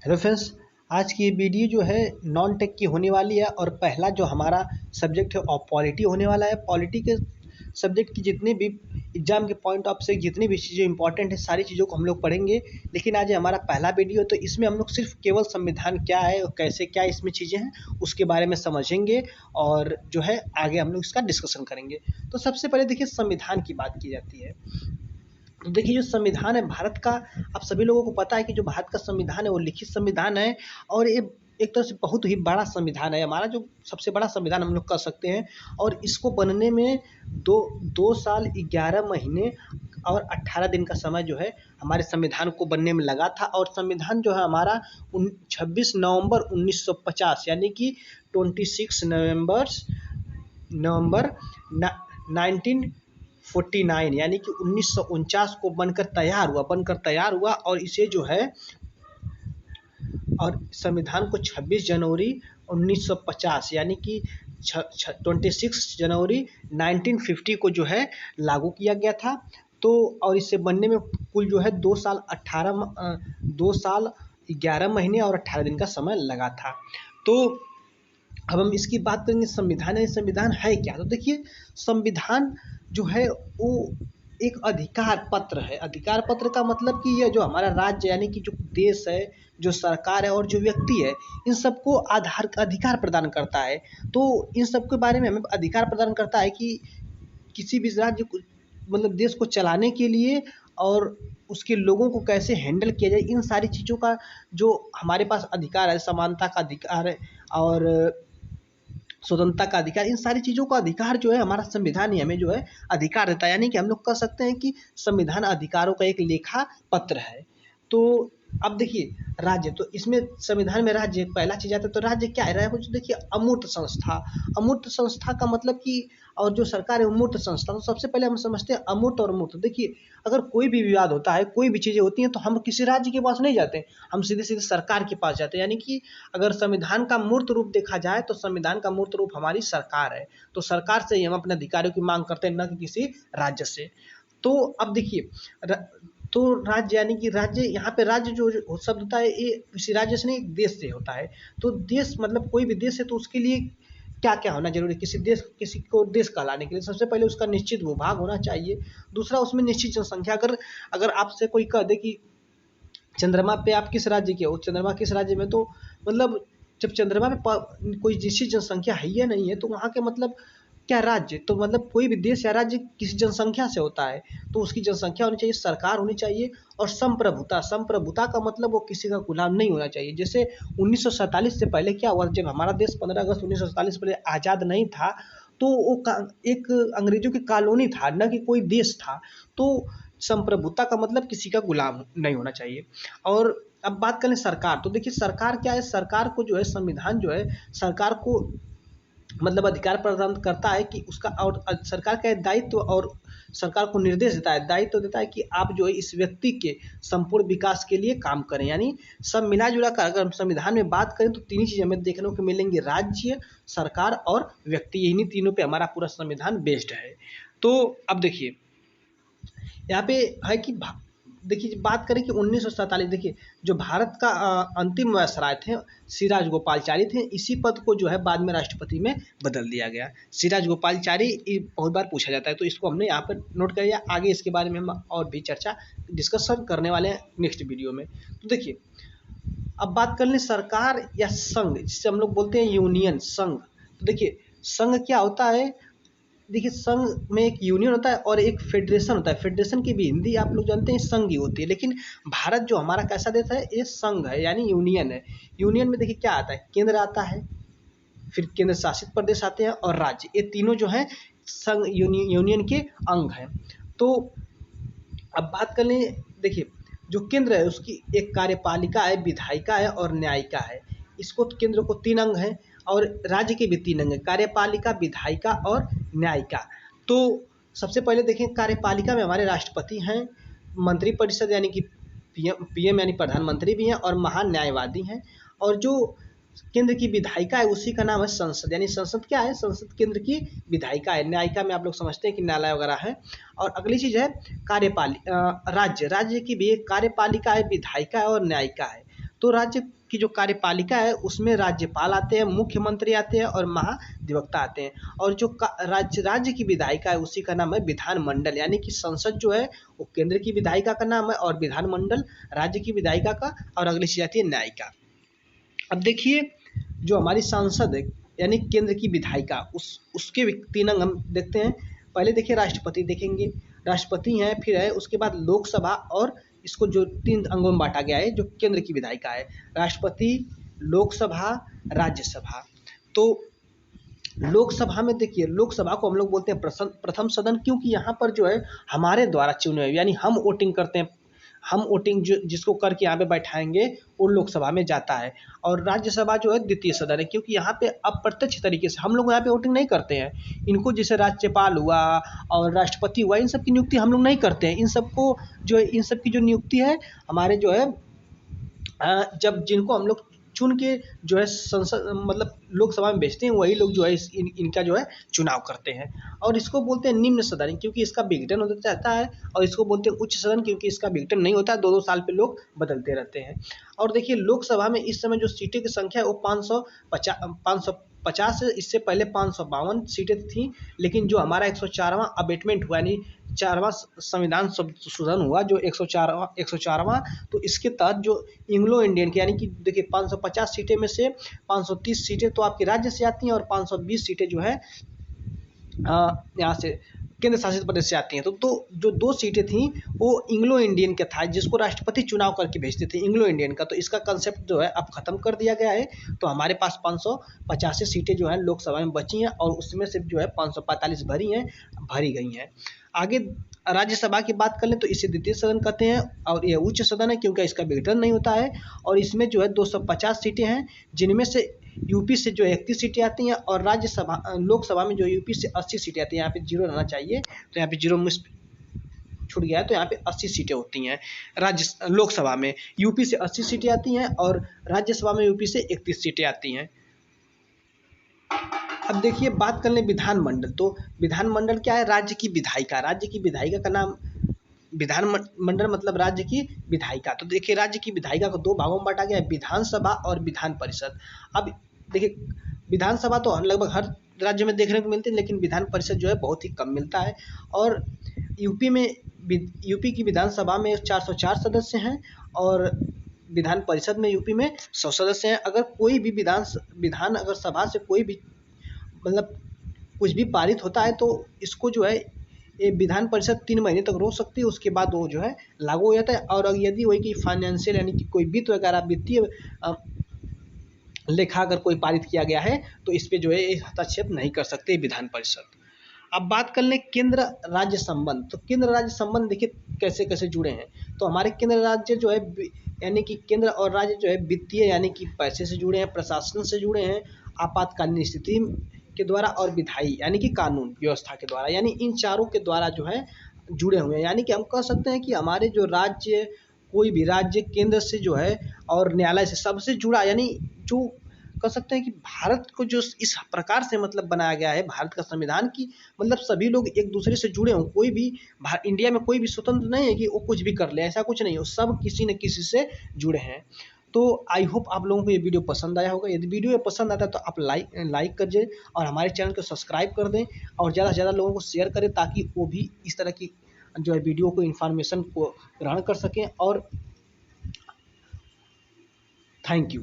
Hello friends. आज की ये वीडियो जो है नॉन टेक की होने वाली है और पहला जो हमारा सब्जेक्ट है वो पॉलिटी होने वाला है। पॉलिटी के सब्जेक्ट की जितने भी एग्जाम के पॉइंट ऑफ से जितनी भी चीज़ें इंपॉर्टेंट है सारी चीज़ों को हम लोग पढ़ेंगे। लेकिन आज हमारा पहला वीडियो है तो इसमें हम लोग सिर्फ केवल संविधान क्या है और कैसे क्या इसमें चीज़ें हैं उसके बारे में समझेंगे और जो है आगे हम लोग इसका डिस्कशन करेंगे। तो सबसे पहले देखिए संविधान की बात की जाती है। तो देखिए जो संविधान है भारत का, आप सभी लोगों को पता है कि जो भारत का संविधान है वो लिखित संविधान है और ये एक तरह से बहुत ही बड़ा संविधान है। हमारा जो सबसे बड़ा संविधान हम लोग कह सकते हैं और इसको बनने में दो 2 साल 11 महीने और 18 दिन का समय जो है हमारे संविधान को बनने में लगा था। और संविधान जो है हमारा 26 नवंबर 1950 यानी कि 26 नवंबर 1949 यानी कि 1949 को बनकर तैयार हुआ और इसे जो है और संविधान को 26 जनवरी 1950 यानी कि 26 जनवरी 1950 को जो है लागू किया गया था। तो और इसे बनने में कुल जो है 2 साल 11 महीने और 18 दिन का समय लगा था। तो अब हम इसकी बात करेंगे संविधान है। संविधान है क्या? तो देखिए संविधान जो है वो एक अधिकार पत्र है। अधिकार पत्र का मतलब कि यह जो हमारा राज्य यानी कि जो देश है, जो सरकार है और जो व्यक्ति है, इन सबको अधिकार प्रदान करता है। तो इन सब के बारे में हमें अधिकार प्रदान करता है कि किसी भी राज्य को मतलब देश को चलाने के लिए और उसके लोगों को कैसे हैंडल किया जाए, इन सारी चीज़ों का जो हमारे पास अधिकार है, समानता का अधिकार है और स्वतंत्रता का अधिकार, इन सारी चीज़ों का अधिकार जो है हमारा संविधान ही हमें जो है अधिकार देता है। यानी कि हम लोग कह सकते हैं कि संविधान अधिकारों का एक लेखा पत्र है। तो अब देखिए राज्य, तो इसमें संविधान में राज्य पहला चीज़ आता है। तो राज्य क्या है? राज्य देखिए अमूर्त संस्था। अमूर्त संस्था का मतलब कि और जो सरकार है अमूर्त संस्था। तो सबसे पहले हम समझते हैं अमूर्त और मूर्त। देखिए अगर कोई भी विवाद होता है, कोई भी चीज़ें होती हैं तो हम किसी राज्य के पास नहीं जाते, हम सीधे सीधे सरकार के पास जाते हैं। यानी कि अगर संविधान का मूर्त रूप देखा जाए तो संविधान का मूर्त रूप हमारी सरकार है। तो सरकार से ही हम अपने अधिकारों की मांग करते हैं, न कि किसी राज्य से। तो अब देखिए तो राज्य यानी कि राज्य, यहाँ पे राज्य जो शब्द होता है ये किसी राज्य से नहीं देश से होता है। तो देश मतलब कोई भी देश है तो उसके लिए क्या क्या होना जरूरी है? किसी को देश कहलाने के लिए सबसे पहले उसका निश्चित भूभाग होना चाहिए। दूसरा उसमें निश्चित जनसंख्या। अगर अगर आपसे कोई कह दे कि चंद्रमा पे आप किस राज्य के हो, चंद्रमा किस राज्य में, तो मतलब जब चंद्रमा पे कोई निश्चित जनसंख्या है या नहीं है तो वहाँ के मतलब क्या राज्य, तो मतलब कोई भी देश या राज्य किसी जनसंख्या से होता है तो उसकी जनसंख्या होनी चाहिए, सरकार होनी चाहिए और संप्रभुता। संप्रभुता का मतलब वो किसी का गुलाम नहीं होना चाहिए। जैसे 1947 से पहले क्या हुआ, जब हमारा देश 15 अगस्त 1947 पहले आज़ाद नहीं था तो वो एक अंग्रेजों की कॉलोनी था, न कि कोई देश था। तो संप्रभुता का मतलब किसी का गुलाम नहीं होना चाहिए। और अब बात करें सरकार, तो देखिए सरकार क्या है? सरकार को जो है संविधान जो है सरकार को मतलब अधिकार प्रदान करता है कि उसका और सरकार का दायित्व और सरकार को निर्देश देता है, दायित्व देता है कि आप जो है इस व्यक्ति के संपूर्ण विकास के लिए काम करें। यानी सब मिला जुला कर अगर हम संविधान में बात करें तो तीन ही चीज़ हमें देखने को मिलेंगी, राज्य, सरकार और व्यक्ति। इन्हीं तीनों पे हमारा पूरा संविधान बेस्ड है। तो अब देखिए यहाँ पे है कि देखिए बात करें कि 1947, देखिए जो भारत का अंतिम वायसराय थे श्री राजगोपालचारी थे। इसी पद को जो है बाद में राष्ट्रपति में बदल दिया गया। श्री राजगोपालचारी बहुत बार पूछा जाता है तो इसको हमने यहाँ पर नोट कर लिया। आगे इसके बारे में हम और भी चर्चा डिस्कशन करने वाले हैं नेक्स्ट वीडियो में। तो देखिए अब बात कर लें सरकार या संघ, जिसे हम लोग बोलते हैं यूनियन, संघ। तो देखिए संघ क्या होता है? देखिए संघ में एक यूनियन होता है और एक फेडरेशन होता है। फेडरेशन की भी हिंदी आप लोग जानते हैं संघ ही होती है। लेकिन भारत जो हमारा कैसा देश है, ये संघ है यानी यूनियन है। यूनियन में देखिए क्या आता है, केंद्र आता है, फिर केंद्र शासित प्रदेश आते हैं और राज्य, ये तीनों जो है संघ यूनियन के अंग हैं। तो अब बात कर लें, देखिए जो केंद्र है उसकी एक कार्यपालिका है, विधायिका है और न्यायिका है। इसको केंद्र को 3 अंग हैं और राज्य के भी 3 अंग हैं, कार्यपालिका, विधायिका और न्यायिका। तो सबसे पहले देखें कार्यपालिका में हमारे राष्ट्रपति हैं, मंत्रिपरिषद यानी कि पीएम यानी प्रधानमंत्री भी हैं और महान न्यायवादी हैं। और जो केंद्र की विधायिका है उसी का नाम है संसद। यानी संसद क्या है? संसद केंद्र की विधायिका है। न्यायिका में आप लोग समझते हैं कि न्यायालय वगैरह है। और अगली चीज़ है राज्य। राज्य की भी एक कार्यपालिका है, विधायिका है और न्यायिका है। तो राज्य की जो कार्यपालिका है उसमें राज्यपाल आते हैं, मुख्यमंत्री आते हैं और महाधिवक्ता आते हैं। और जो राज्य की विधायिका है उसी का नाम है विधानमंडल, यानी कि संसद जो है वो केंद्र की विधायिका का नाम है और विधानमंडल राज्य की विधायिका का, और अगली चीज आती है न्यायिका। अब देखिए जो हमारी सांसद है यानी केंद्र की विधायिका, उसके 3 अंग हम देखते हैं। पहले देखिए राष्ट्रपति देखेंगे, राष्ट्रपति हैं, फिर है उसके बाद लोकसभा, और इसको जो 3 अंगों में बांटा गया है जो केंद्र की विधायिका है, राष्ट्रपति, लोकसभा, राज्यसभा। तो लोकसभा में देखिए, लोकसभा को हम लोग बोलते हैं प्रथम सदन, क्योंकि यहाँ पर जो है हमारे द्वारा चुने हुए, यानी हम वोटिंग करते हैं, हम वोटिंग जिसको करके यहाँ पे बैठाएंगे वो लोकसभा में जाता है। और राज्यसभा जो है द्वितीय सदन है, क्योंकि यहाँ पे अप्रत्यक्ष तरीके से हम लोग यहाँ पे वोटिंग नहीं करते हैं। इनको जैसे राज्यपाल हुआ और राष्ट्रपति हुआ, इन सब की नियुक्ति हम लोग नहीं करते हैं। इन सबको जो है, इन सब की जो नियुक्ति है हमारे जो है जब जिनको हम लोग चुन के जो है संसद मतलब लोकसभा में भेजते हैं, वही लोग जो है इनका जो है चुनाव करते हैं। और इसको बोलते हैं निम्न सदन, क्योंकि इसका विघटन होता रहता है, और इसको बोलते हैं उच्च सदन, क्योंकि इसका विघटन नहीं होता है, 2-2 साल पे लोग बदलते रहते हैं। और देखिए लोकसभा में इस समय जो सीटें की संख्या है वो 550 है। इससे पहले 552 सीटें थी, लेकिन जो हमारा 104वां अबेटमेंट हुआ, यानी 4वां संविधान संशोधन हुआ जो 104वां, तो इसके तहत जो एंग्लो इंडियन के, यानी कि देखिए 550 सीटें में से 530 सीटें तो आपके राज्य से आती हैं और 520 सीटें जो है यहाँ से केंद्र शासित प्रदेश से आती हैं। तो जो 2 सीटें थी वो एंग्लो इंडियन का था, जिसको राष्ट्रपति चुनाव करके भेजते थे, एंग्लो इंडियन का। तो इसका कंसेप्ट जो है अब खत्म कर दिया गया है। तो हमारे पास 585 सीटें जो है लोकसभा में बची हैं, और उसमें से जो है 545 भरी गई हैं। आगे राज्यसभा की बात कर लें तो इसे द्वितीय सदन कहते हैं, और यह उच्च सदन है क्योंकि इसका विघटन नहीं होता है। और इसमें जो है 250 सीटें हैं, जिनमें से यूपी से जो 31 सीटें आती हैं, और लोकसभा में जो यूपी से 80 सीटें आती हैं। यहाँ पे 0 रहना चाहिए, तो यहाँ पे 0 मिस छूट गया है, तो यहाँ पे 80 सीटें होती हैं। लोकसभा में यूपी से 80 सीटें आती हैं, और राज्यसभा में यूपी से 31 सीटें आती हैं। अब देखिए बात कर लें विधानमंडल, तो विधानमंडल क्या है? राज्य की विधायिका। राज्य की विधायिका का नाम विधानमंडल मतलब राज्य की विधायिका। तो देखिए राज्य की विधायिका को 2 भागों में बांटा गया है, विधानसभा और विधान परिषद। अब देखिए विधानसभा तो लगभग हर राज्य में देखने को मिलती है, लेकिन विधान परिषद जो है बहुत ही कम मिलता है। और यूपी की विधानसभा में 404 सदस्य हैं, और विधान परिषद में यूपी में 100 सदस्य हैं। अगर कोई भी विधान अगर सभा से कोई भी मतलब कुछ भी पारित होता है, तो इसको जो है ये विधान परिषद 3 महीने तक रोक सकती है, उसके बाद वो जो है लागू हो जाता है। और यदि वही की फाइनेंशियल यानी कि कोई वित्त वगैरह वित्तीय लेखा अगर कोई पारित किया गया है, तो इस पे जो है हस्तक्षेप नहीं कर सकते विधान परिषद। अब बात कर लें केंद्र राज्य संबंध, तो केंद्र राज्य संबंध देखिए कैसे कैसे जुड़े हैं। तो हमारे केंद्र राज्य जो है यानी कि केंद्र और राज्य जो है वित्तीय यानी कि पैसे से जुड़े हैं, प्रशासन से जुड़े हैं, आपातकालीन स्थिति के द्वारा, और विधायी यानी कि कानून व्यवस्था के द्वारा, यानी इन चारों के द्वारा जो है जुड़े हुए हैं। यानी कि हम कह सकते हैं कि हमारे जो राज्य, कोई भी राज्य केंद्र से जो है और न्यायालय से सबसे जुड़ा, यानी जो कह सकते हैं कि भारत को जो इस प्रकार से मतलब बनाया गया है, भारत का संविधान की मतलब सभी लोग एक दूसरे से जुड़े हों। कोई भी इंडिया में कोई भी स्वतंत्र नहीं है कि वो कुछ भी कर ले, ऐसा कुछ नहीं हो, सब किसी न किसी से जुड़े हैं। तो आई होप आप लोगों को ये वीडियो पसंद आया होगा। यदि वीडियो पसंद आता है तो आप लाइक कर दें, और हमारे चैनल को सब्सक्राइब कर दें, और ज़्यादा से ज़्यादा लोगों को शेयर करें, ताकि वो भी इस तरह की जो है वीडियो को इन्फॉर्मेशन को ग्रहण कर सकें। और थैंक यू।